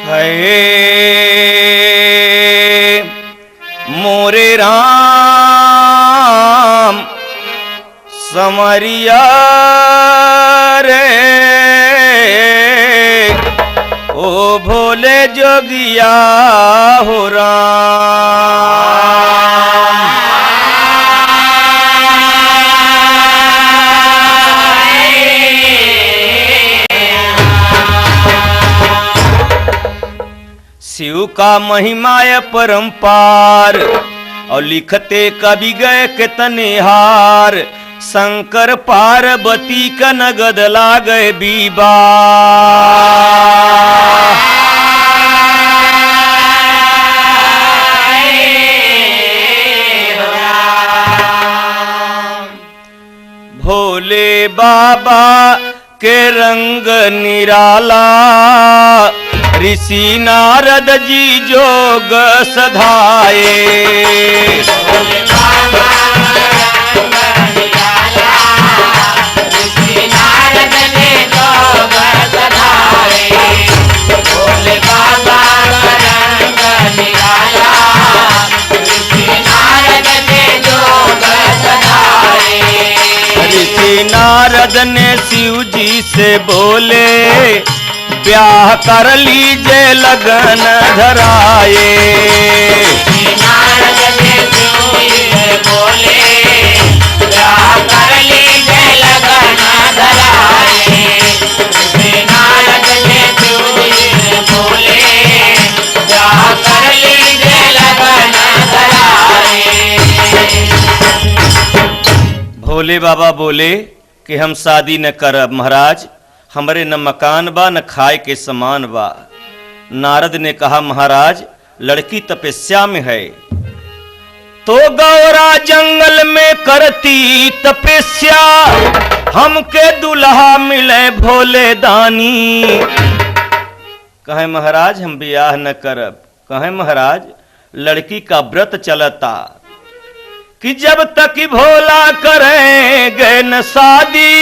है मोरे राम समरिया रे ओ भोले जोगिया हो राम। शिव का महिमाय परंपार और लिखते कवि गए कितने हार। शंकर पार्वती का नगद ला गए बीबा। भोले बाबा के रंग निराला ऋषि नारद जी जोग सधाए। भोले बाबा रंग निराला ऋषि नारद ने जोग सधाए। भोले बाबा रंग निराला ऋषि नारद ने जोग सधाए। ऋषि नारद ने शिव जी से बोले ब्याह कर लीजिए लगन धराए। नारद ने शिव जी से बोले ब्याह कर लीजिए लगन धराए। नारद ने शिव जी से बोले ब्याह कर लीजिए लगन धराए। भोले बाबा बोले कि हम शादी न करब महाराज, हमरे न मकान बा न खाए के समान बा। नारद ने कहा महाराज लड़की तपस्या में है तो गौरा जंगल में करती तपस्या। हमके दुल्हा मिले भोले दानी। कहे महाराज हम ब्याह न करब। कहे महाराज लड़की का व्रत चलता कि जब तक भोला करेंगे न शादी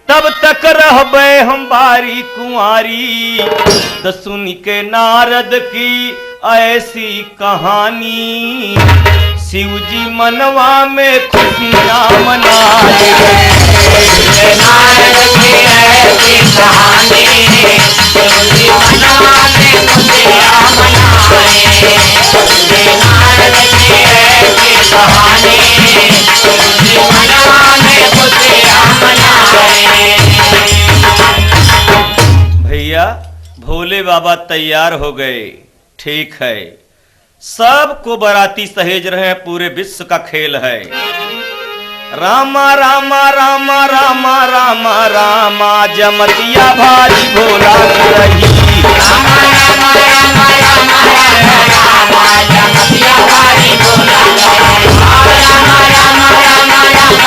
तब तक रहबे हम बारी कुंवारी। तो सुन के नारद की ऐसी कहानी शिव जी मनवा में खुशियां मनाए। नारद की ऐसी कहानी शिव जी मनवा में खुशियां मनाए। नारद की ऐसी कहानी शिव जी मनवा में खुशियां मनाए। भैया भोले बाबा तैयार हो गए। ठीक है सबको बाराती सहेज रहे हैं, पूरे विश्व का खेल है। रामा रामा रामा रामा रामा रामा जमतिया भारी भोला रही। रामा रामा रामा रामा रामा जमतिया भारी भोला रही। रामा रामा रामा रामा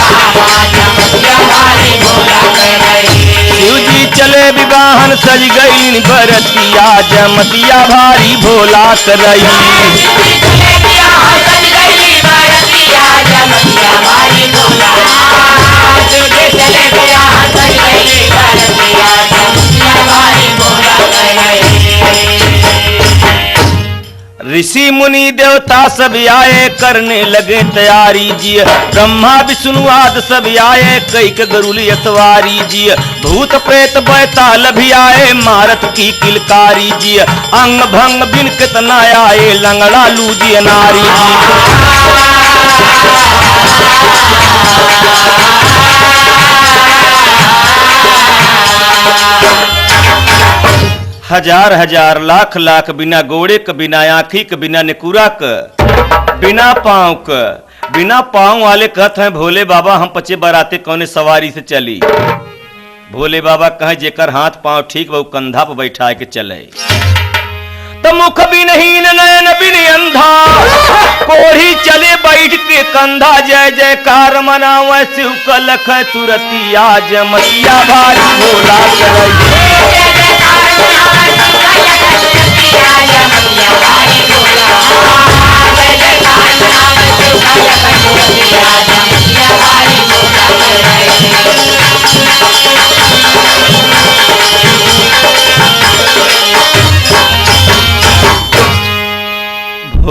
रामा जमतिया भारी भोला रही। शिव जी चले विवाहन सज गई बरतिया जमतिया भारी भोला रही। ऋषि मुनि देवता सब आए करने लगे तैयारी जी। ब्रह्मा विष्णु आदि सब आए कई के गरुली अतवारी जी। भूत प्रेत बैताल भी आए मारत की किलकारी जी। अंग भंग बिन कितना आए लंगड़ा लूजी नारी जी। हजार हजार लाख लाख बिना गोड़े क बिना आँखी क बिना निकुरा क बिना पाँव क बिना पाँव वाले कहते हैं भोले बाबा हम पचे बराते कौने सवारी से चली। भोले बाबा कहे जेकर हाथ पाँव ठीक वो कंधा पर बैठा के चले। तो मुख बिनहीन नयन बिन अंधा कोढ़ी चले बैठ के कंधा। जय जयकार मनावे शिव का लख सुरतिया जमतिया भारी भोला करई।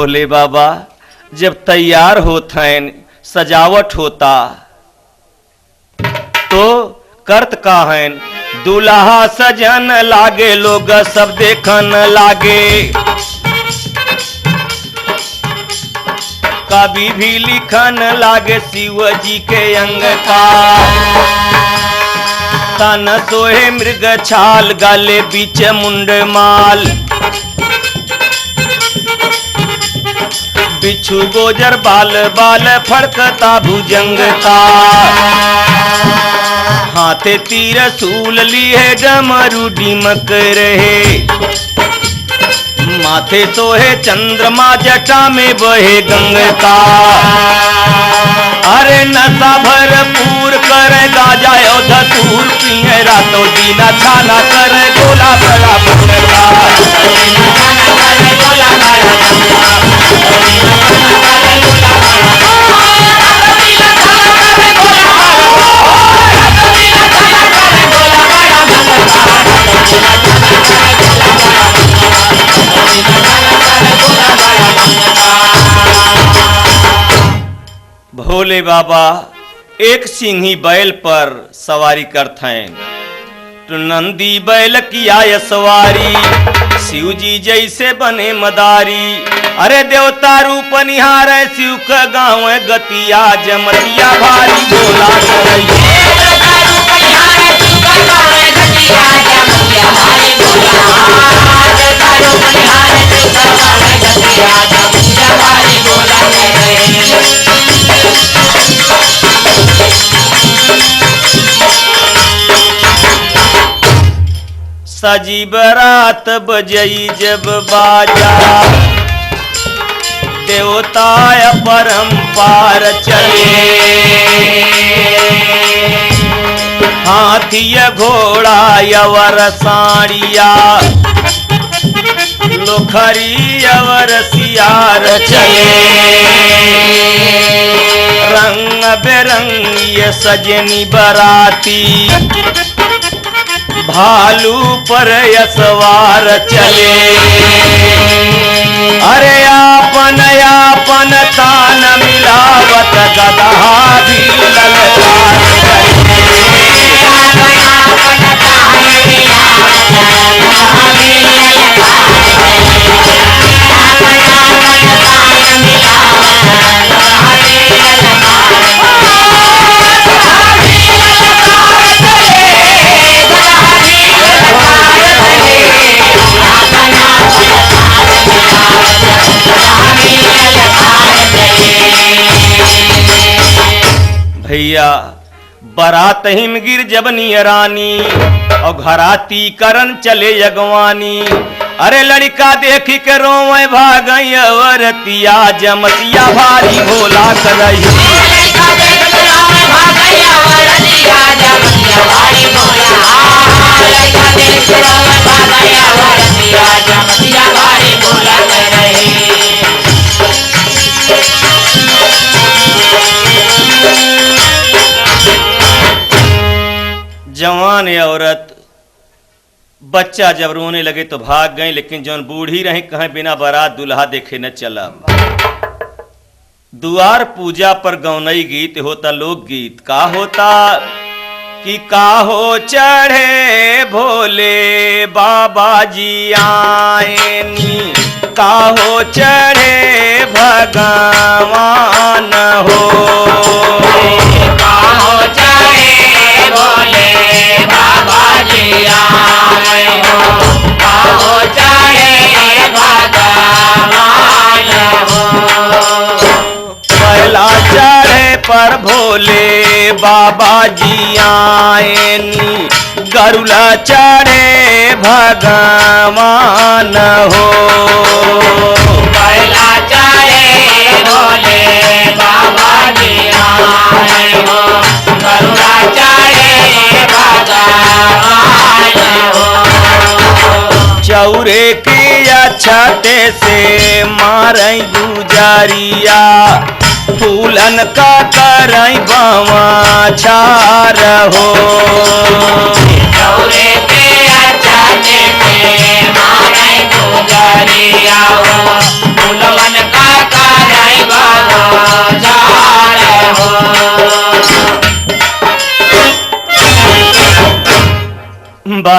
भोले बाबा जब तैयार होत हैं सजावट होता तो करत का हैं दूल्हा सजन लागे लोग सब देखन लागे कभी भी लिखन लागे शिव जी के अंग का तन सोहे मृग छाल गाले बीच मुंड माल बिच्छू गोजर बाल बाल फड़कता भुजंग का हाथे तीर सूल लिए डमरू डिमक रहे माथे सोहे चंद्रमा जटा में बहे गंगा अरे नशा भरपूर कर गाजा धतूर पिए रातों दिन छाना कर गोला बड़ा भोले बाबा एक सिंही बैल पर सवारी करते हैं तो नंदी बैल किया सवारी शिव जी जैसे बने मदारी अरे देवता रूप निहार शिव का गाँव गतिया जमतिया भारी बोला सजी बरात बजई जब बाजा देवता परम्पार चले हाथी घोड़ा यवर साड़िया लोखरी यवर सियार चले रंग बेरंगी सजनी बराती भालू पर यसवार चले अरे आपन आपन तान मिलावत गदहा भी ललकार भैया बारात हिम गिर जब नियरानी और घराती करन चले यगवानी अरे लड़का देखी के रोवे भागई अवरतिया जमतिया भारी भोला करई जवान औरत बच्चा जब रोने लगे तो भाग गए लेकिन जौन बूढ़ी रही कहीं बिना बारात दुल्हा देखे न चला दुआर पूजा पर गौनई गीत होता लोकगीत का होता कि काहो चढ़े भोले बाबा जी आएनी काहो चढ़े भगवान हो काहो चढ़े भोले बाबा जी आए हो काहो चढ़े भगवान हो पहला चढ़े पर भोले बाबा जी आएनी गरुला चढ़े भगवान हो पहला चढ़े भोले बाबा जी आए हो गरुड़ा चढ़े भगवान हो चौरे की छते से मारई गुजारिया फूलन का करई बावा छार हो चौरे पे छते से मारे गुजारिया हो फूलन का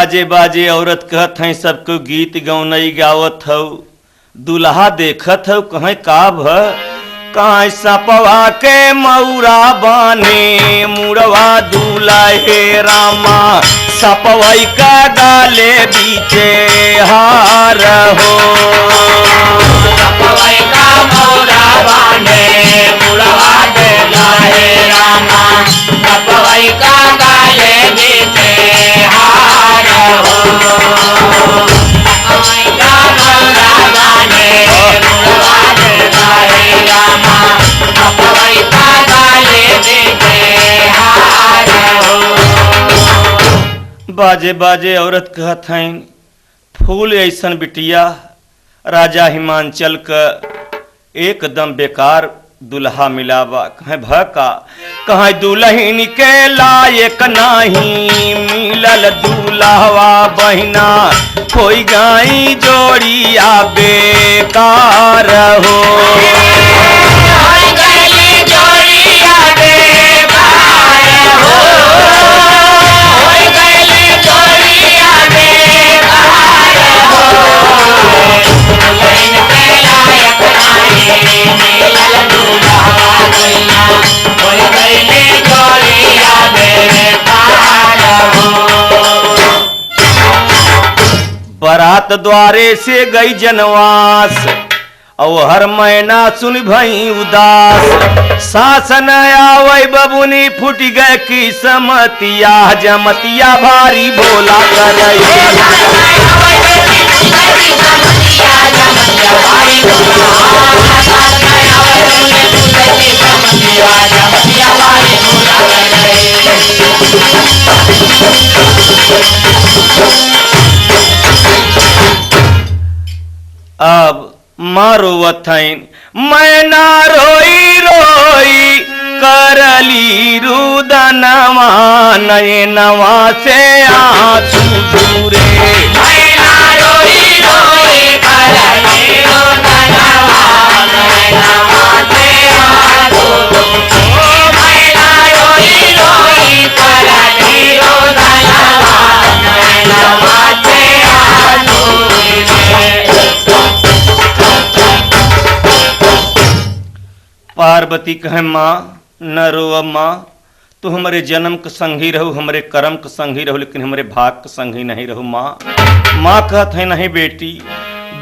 बाजे बाजे औरत कहत हैं सबको गीत गौनई गावत हौ। दुल्हा देखत हौ कहीं का भ कहाँ सपवा के मऊरा बाने मुड़वा दूल्हा हे रामा सपवई का गाले बीचे हार हो। सपवई का मौरा बांधे मुड़वा दूल्हा हे रामा सपवई का गाले बीचे हार हो। सपवई का मौरा बांधे मुड़वा दूल्हा हे रामा सपवई का गाले बीचे हार हो। बाजे बाजे औरत कहत हैं फूल ऐसन बिटिया राजा हिमांचल का एकदम बेकार दुल्हा मिलावा। कहें भका कहें दुल्हन के लायक नहीं मिलल दुल्हवा बहिना कोई गाई जोड़िया बेकार हो। बारात द्वारे से गई जनवास और हर महीना सुन भई उदास शासन आवै बबुनी फुट गए की समतिया जमतिया भारी भोला अब माँ रोवत हईन मैं ना रोई रोई करली रुदनवा नयनवा से आंसू दूरे। मैं ना रोई रोई करली रुदनवा नयनवा से आंसू दूरे। मैं ना रोई रोई करली रुदनवा नयनवा से आंसू दूरे। पार्वती कहे माँ न रो माँ तू हमारे जन्म के संगी रहू हमारे कर्म के संगी रहू लेकिन हमारे भाग के संगी नहीं रहू माँ। माँ कहत है नहीं बेटी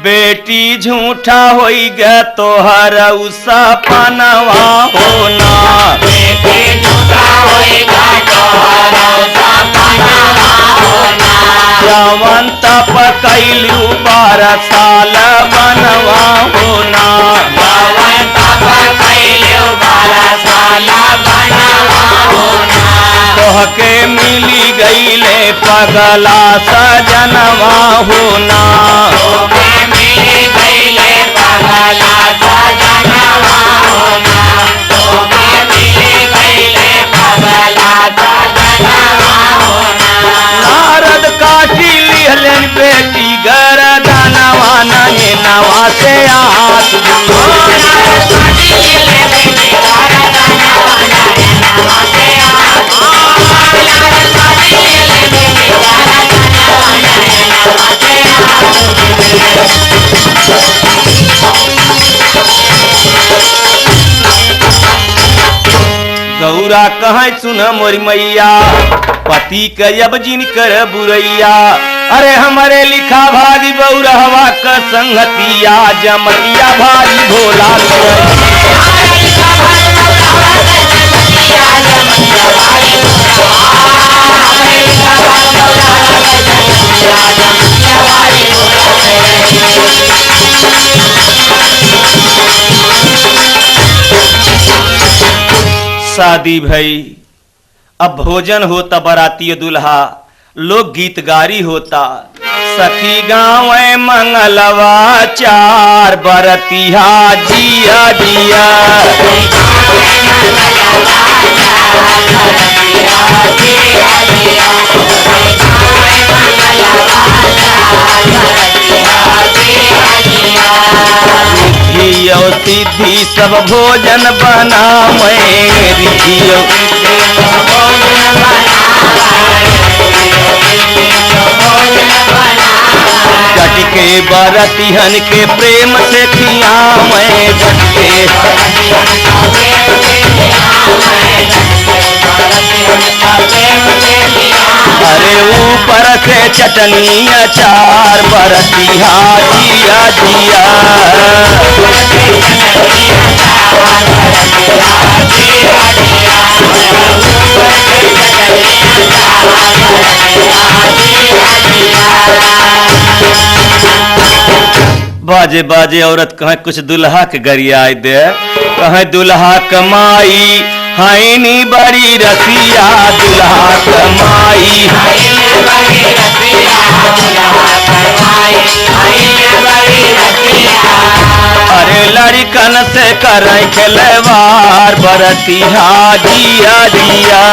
बेटी झूठा होई गया तोहर सपनवा होना। बेटी झूठा होएगा तोहर सपनवा होना। जवन तप कैलू 12 साल बनवा होना। जवन तप कैलू 12 साल बनवा होना। तोहके मिली गईले पगला सजनवा होना। तोहके मिली गईले पगला सजनवा होना। तोहके मिली गईले पगला सजनवा होना। नारद काटी लिहलन बेटी गरदनवा नयनवा से आंसू गौरा कहाँ सुन मोरी मैया पति के अब जिन कर बुरैया। अरे हमारे लिखा भागी बौरहवा का संगतिया जमतिया भारी भोला शादी भई अब भोजन होता बराती दुल्हा लोग गीत गारी होता। सखी गाँव मंगलवा 4 बरतिया जिया जिया। रिधियो सिद्धि सब भोजन बना मैं रिधियो झटके बरतिहन के प्रेम से खिया मैं झटके अरे ऊपर से चटनी अचार बरतिहा जिया जिया बाजे बाजे औरत कहे कुछ दुल्हा के गरियाई दे कहे दुल्हा कमाई हाइनी बड़ी रसिया दुल्हा कमाई अरे लड़कन से कर खिलवार बरतिहा जिया जिया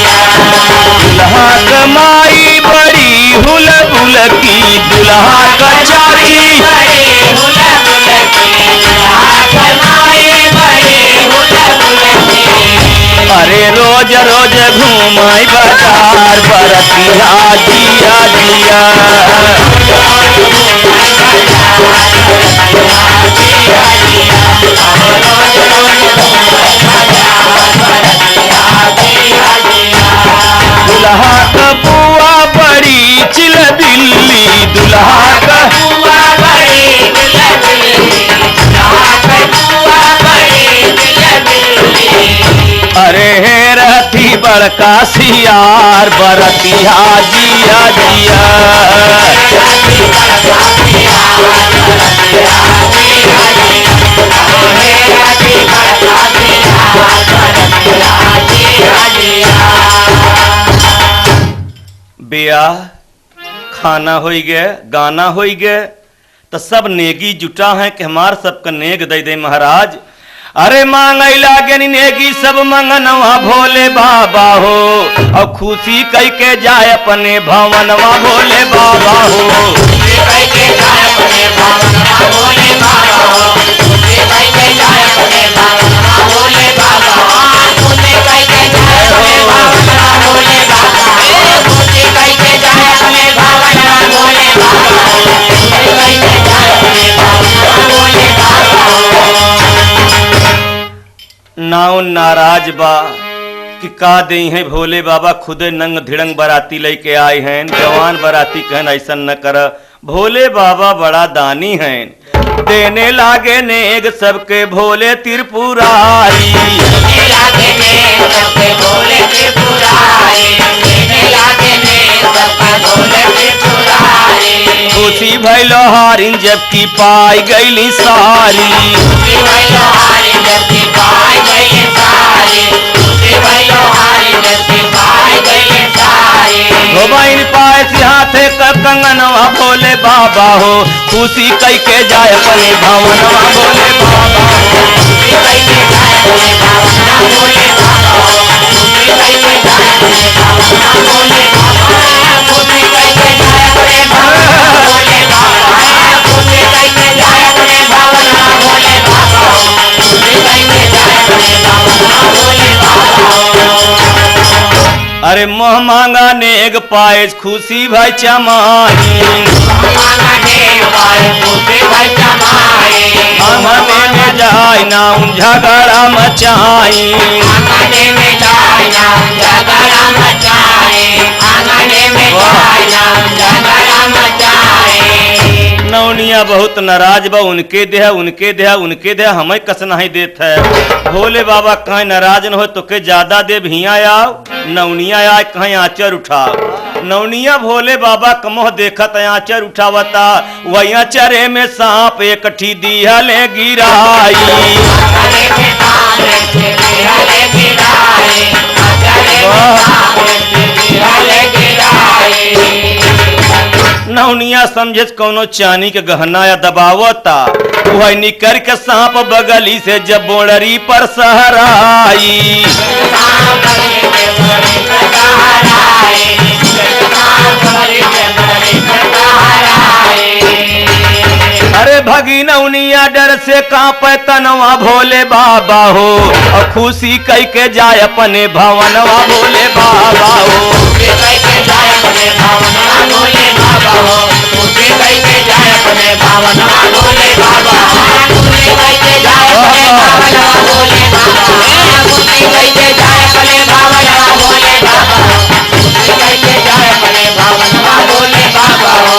दुल्हा कमाई बड़ी हुल बुल की दुल्हा कचारी अरे रोज रोज घूमाई बाजार बरतिहा जिया जिया दुल्हा का बुआ बड़ी चिल दिल्ली दुल्हा का बुआ बड़ी अरे हे रहती बड़का सियार बरतिहा जिया जिया ब्याह खाना हो गए गाना हो गए तो सब नेगी जुटा है कि हमार सबका नेग दे दे महाराज अरे मांगई लागे नेगी सब मंगनवा भोले बाबा हो और खुशी कई के जाए अपने भवनवा भोले बाबा हो नाव नाराज बा कि का दे हैं भोले बाबा खुदे नंग धिड़ंग बराती लेके आए हैं जवान बराती कहन ऐसा न कर भोले बाबा बड़ा दानी हैं देने लागे नेग सबके भोले त्रिपुरारी खुशी भैलो हारिन जबकि पाई गईली सारी धोबाइन पाए से हाथे का कंगनवा भोले बाबा हो खुशी कई के जाए अपने भवनवा भोले बाबा अरे मोह मांगा नेग पाए खुशी भाई चमाई आंगने में जाए ना झगड़ा मचाई नौनिया बहुत नाराज बा उनके देहा उनके देहा उनके देहा हमें कस नहीं देत है भोले बाबा कहीं नाराज न हो तो के ज्यादा दे भिया आओ नौनिया आए कहीं आंचर उठाओ नौनिया भोले बाबा कमोह देखत आंचर उठावता वही आंचरे में सांप एक ठी दिया ले गिराई नौनिया समझे कोनो चानी के गहना या दबावता वही निकर के सांप बगली से जब बोड़री पर सहराई अरे भगी नौनिया डर से कांपे तनवा भोले बाबा हो, और खुशी कई के जाए अपने भवनवा भोले बाबा हो। खुशी कई के जाए अपने भवनवा भोले बाबा हो, खुशी कई के जाए अपने भवनवा भोले बाबा, खुशी कई के जाए अपने भवनवा भोले बाबा, खुशी कई के जाए अपने भवनवा भोले बाबा, खुशी कई के जाए अपने भवनवा भोले बाबा हो।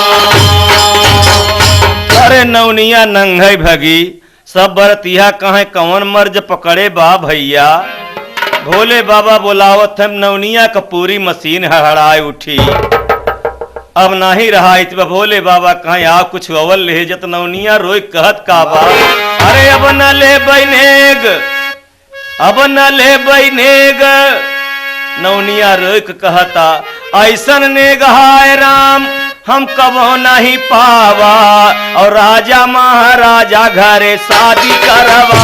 अरे नौनिया नंगई भगी, सब बरतिया कहे कौन मर्ज पकड़े बा भैया। भोले बाबा बुलावत हम, नौनिया का पूरी मशीन हड़हड़ाए उठी, अब नाही रहा इतवा। भोले बाबा कहे आ कुछ अवल ले जत, नौनिया रोई कहत का बा, अरे अब न ले बैनेग, अब न ले बैनेग। नौनिया रोई के कहता, ऐसन नेग हाय राम हम कबो नहीं पावा, और राजा महाराजा घरे शादी करवावा।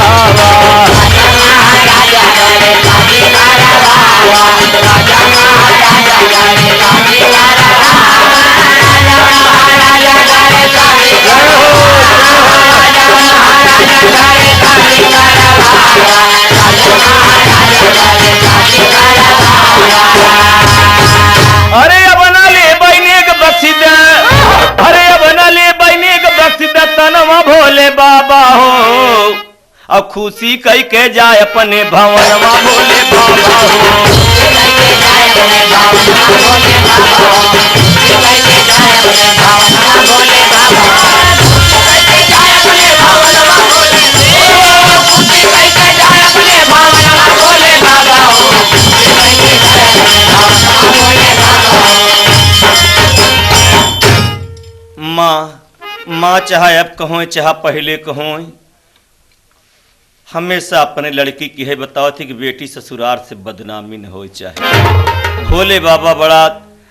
राजा महाराजा घरे शादी करवावा, राजा महाराजा घरे शादी करवावा, राजा महाराजा घरे शादी करवावा, राजा महाराजा घरे शादी करवावा, राजा महाराजा घरे शादी करवावा। अरे अब न ले बहने के बख्शिद, अरे अब न ले बहने के बख्शिद तनवा भोले बाबा हो, और खुशी कई के जाए अपने भवनवा भोले बाबा हो। खुशी कई के जाए अपने भवनवा भोले बाबा हो, खुशी कई के जाए अपने भवनवा भोले बाबा, खुशी कई के जाए अपने भवनवा भोले, खुशी कई के जाए अपने भवनवा भोले बाबा हो, खुशी कई के जाए अपने भवनवा भोले बाबा हो। माँ चाहे अब कहो चाहे पहले कहो, हमेशा अपने लड़की की है बताओ थी कि बेटी ससुराल से बदनामी न हो चाहे। भोले बाबा बड़ा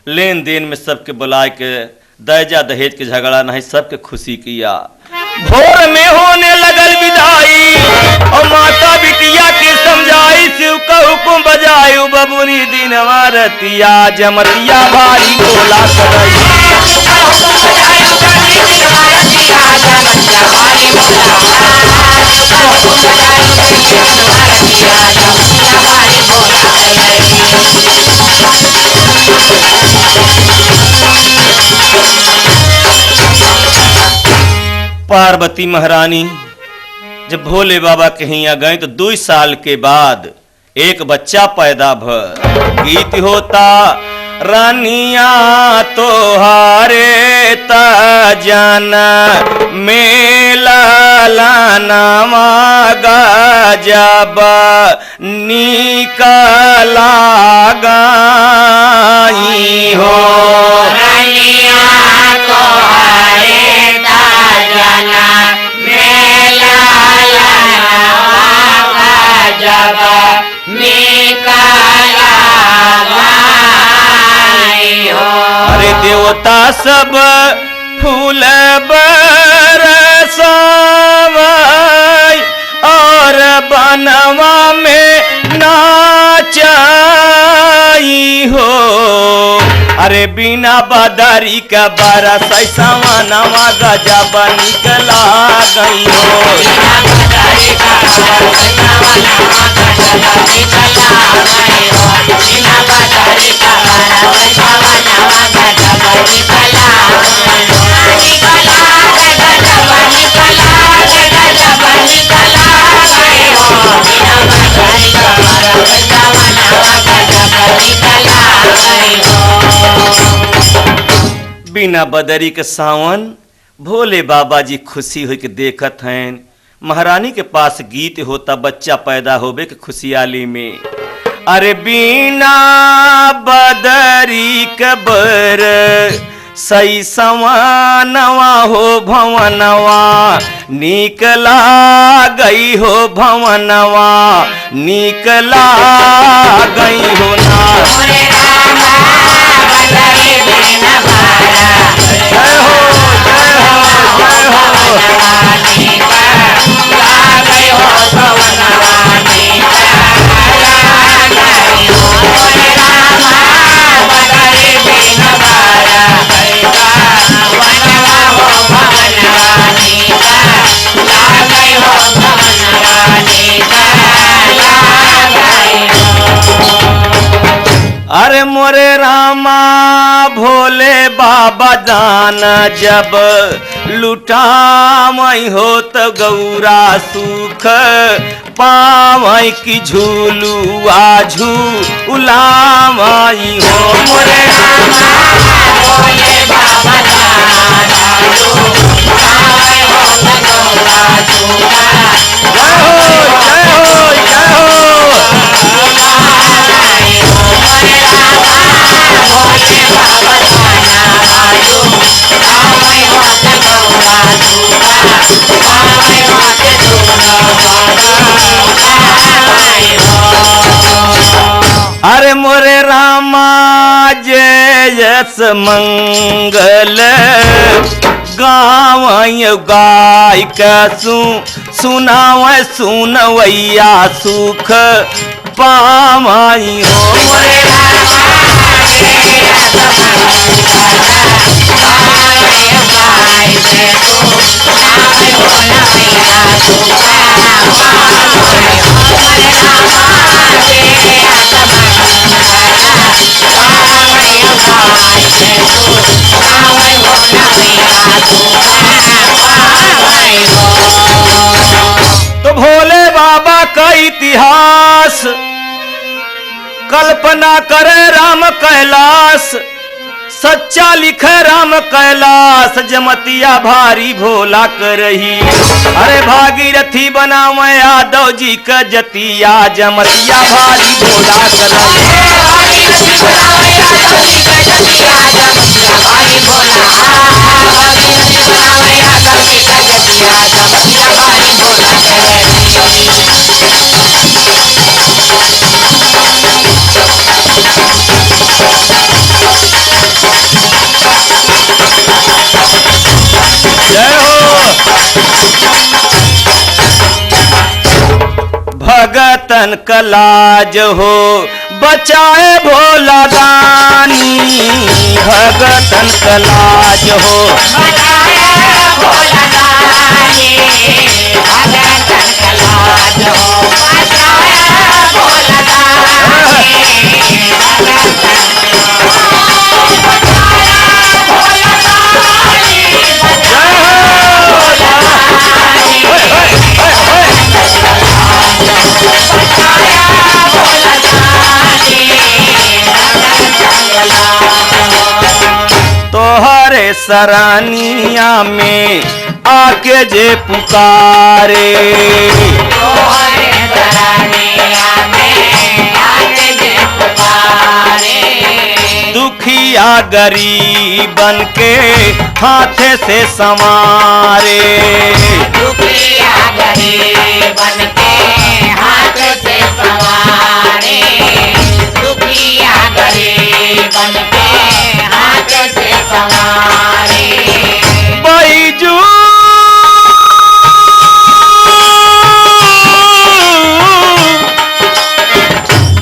लेन देन में सबके बुलाए के दहेजा दहेज के झगड़ा नहीं, सबके खुशी किया। भोर में होने लगल विदाई, और माता बिटिया के समझाई, शिव का हुक्म बजाई, बबुनी दिनवा रतिया जमतिया भारी बोला करई। पार्वती महारानी जब भोले बाबा के यहाँ गए तो 2 साल के बाद एक बच्चा पैदा भ। गीत होता रानिया तोहारे जाना मेला लानावा गजब निकला गई हो। रानिया तोहारे जाना मेला लानावा गजब निकला गई हो। अरे देवता सब फूल बरसावै और बनवा में नाचाई हो। अरे बिना बदरी का बरस सवनवा गजब निकला गई हो। बिना बदरी का बरस सवनवा गजब निकला गई हो। बिना बदरी का बरस सवनवा गजब निकला गई हो। निकला गजब निकला गजब निकला गई हो। बिना बदरी का बरस सवनवा गजब निकला गई हो। बिना बदरी के सावन भोले बाबा जी खुशी हो के देखत हैं। महारानी के पास गीत होता बच्चा पैदा होबे के खुशहाली में। अरे बिना बदरी के बर सही सवानवा हो भवनवा निकला गई हो। भवनवा निकला गई हो ना। भवनवा अरे मोरे रामा भोले बाबा दान जब लुटावई हो तो गौरा सुख पावई की झूलुआ झूलावई हो मोरे रामा भोले बाबा दाना लुटाए हो तो गौरा सुख जय हो जय हो जय हो अरे मोरे रामा जय यस मंगल गावय गाय कसू सुनाव सुनवैया सुख पावई हो मोरे तो भोले बाबा का इतिहास कल्पना करे राम कैलाश सच्चा लिखे राम कैलाश जमतिया भारी भोला करही अरे भागीरथी बनाव यादव जी का जतिया जमतिया भारी भोला भगतन कलाज हो बचाए भोला दानी भगतन कलाज हो तोहरे सरानिया में आके जे पुकारे दुखिया गरीबन के हाथे से संवारे दुखिया गरीबन के हाथ से संवारे दुखिया गरीबन के हाथ से संवारे बैजू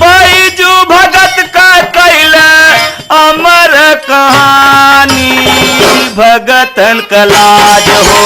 बैजू भगत का कैला अमर कहानी भगतन कलाज हो